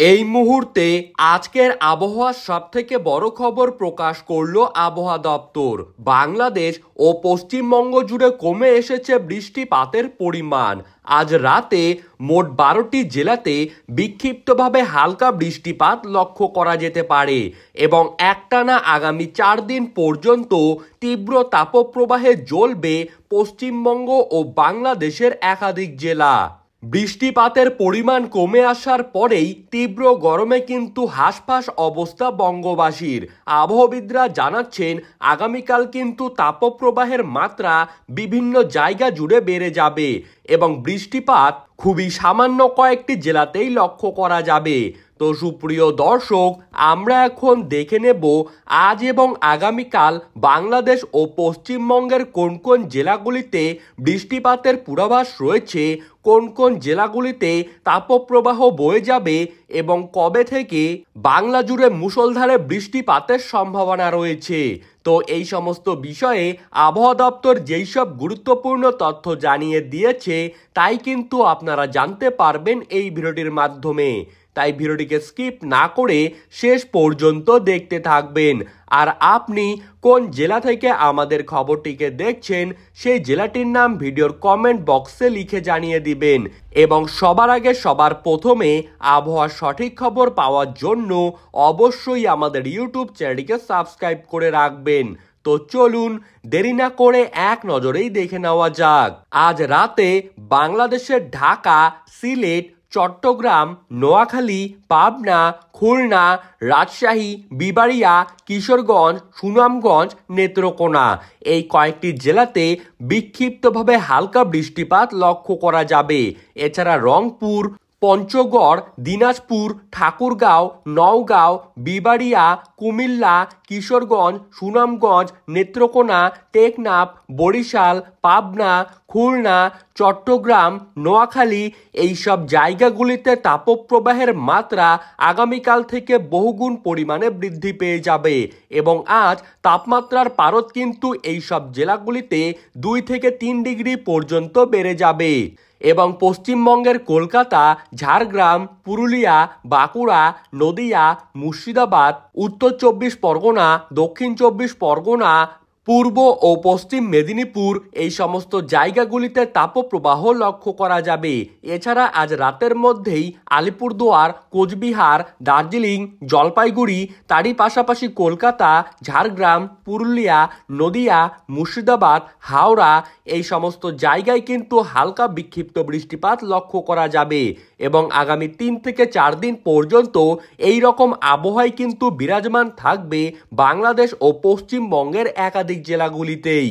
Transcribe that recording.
এই মুহূর্তে আজকের আবহাওয়ার সবথেকে বড় খবর প্রকাশ করলো আবহাওয়া দপ্তর। বাংলাদেশ ও পশ্চিমবঙ্গ জুড়ে কমে এসেছে বৃষ্টিপাতের পরিমাণ। আজ রাতে মোট 12টি জেলাতে বিক্ষিপ্তভাবে হালকা বৃষ্টিপাত লক্ষ্য করা যেতে পারে এবং একটানা আগামী 4 দিন পর্যন্ত তীব্র তাপপ্রবাহে জ্বলবে পশ্চিমবঙ্গ ও বাংলাদেশের একাধিক জেলা। বৃষ্টিপাতের পরিমাণ কমে আসার পরেই তীব্র গরমে কিন্তু হাঁসফাঁস অবস্থা বঙ্গবাসীর। আবহাওয়াবিদরা জানাচ্ছেন আগামীকাল কিন্তু তাপপ্রবাহের মাত্রা বিভিন্ন জায়গা জুড়ে বেড়ে যাবে এবং বৃষ্টিপাত খুবই সামান্য কয়েকটি জেলাতেই লক্ষ্য করা যাবে। তো সুপ্রিয় দর্শক, আমরা এখন দেখে নেব আজ এবং আগামীকাল বাংলাদেশ ও পশ্চিমবঙ্গের কোন কোন জেলাগুলিতে বৃষ্টিপাতের পূর্বাভাস রয়েছে, কোন কোন জেলাগুলিতে তাপপ্রবাহ বয়ে যাবে এবং কবে থেকে বাংলা জুড়ে মুষলধারে বৃষ্টিপাতের সম্ভাবনা রয়েছে। তো এই সমস্ত বিষয়ে আবহাওয়া দপ্তর যেই সব গুরুত্বপূর্ণ তথ্য জানিয়ে দিয়েছে তাই কিন্তু আপনারা জানতে পারবেন এই ভিডিওটির মাধ্যমে। তাই ভিডিওটিকে স্কিপ না করে শেষ পর্যন্ত দেখতে থাকবেন। আর আপনি কোন জেলা থেকে আমাদের খবরটিকে দেখছেন সেই জেলাটির নাম ভিডিওর কমেন্ট বক্সে লিখে জানিয়ে দিবেন এবং সবার আগে সবার প্রথমে আবহাওয়ার সঠিক খবর পাওয়ার জন্য অবশ্যই আমাদের ইউটিউব চ্যানেলটিকে সাবস্ক্রাইব করে রাখবেন। তো চলুন দেরি না করে এক নজরেই দেখে নেওয়া যাক। আজ রাতে বাংলাদেশের ঢাকা, সিলেট, চট্টগ্রাম, নোয়াখালী, পাবনা, খুলনা, রাজশাহী, বিবাড়িয়া, কিশোরগঞ্জ, সুনামগঞ্জ, নেত্রকোনা এই কয়েকটি জেলাতে বিক্ষিপ্তভাবে হালকা বৃষ্টিপাত লক্ষ্য করা যাবে। এছাড়া রংপুর, পঞ্চগড়, দিনাজপুর, ঠাকুরগাঁও, নওগাঁও, বিবাড়িয়া, কুমিল্লা, কিশোরগঞ্জ, সুনামগঞ্জ, নেত্রকোনা, টেকনাফ, বরিশাল, পাবনা, খুলনা, চট্টগ্রাম, নোয়াখালী এই সব জায়গাগুলিতে তাপপ্রবাহের মাত্রা আগামীকাল থেকে বহুগুণ পরিমাণে বৃদ্ধি পেয়ে যাবে এবং আজ তাপমাত্রার পারদ কিন্তু এই সব জেলাগুলিতে 2 থেকে 3 ডিগ্রি পর্যন্ত বেড়ে যাবে এবং পশ্চিমবঙ্গের কলকাতা, ঝাড়গ্রাম, পুরুলিয়া, বাঁকুড়া, নদিয়া, মুর্শিদাবাদ, উত্তর 24 পরগনা, দক্ষিণ 24 পরগনা, পূর্ব ও পশ্চিম মেদিনীপুর এই সমস্ত জায়গাগুলিতে তাপপ্রবাহ লক্ষ্য করা যাবে। এছাড়া আজ রাতের মধ্যেই আলিপুরদুয়ার, কোচবিহার, দার্জিলিং, জলপাইগুড়ি, তারই পাশাপাশি কলকাতা, ঝাড়গ্রাম, পুরুলিয়া, নদিয়া, মুর্শিদাবাদ, হাওড়া এই সমস্ত জায়গায় কিন্তু হালকা বিক্ষিপ্ত বৃষ্টিপাত লক্ষ্য করা যাবে এবং আগামী 3 থেকে 4 দিন পর্যন্ত এই রকম আবহাওয়ায় কিন্তু বিরাজমান থাকবে বাংলাদেশ ও পশ্চিমবঙ্গের একাধিক জেলাগুলিতেই।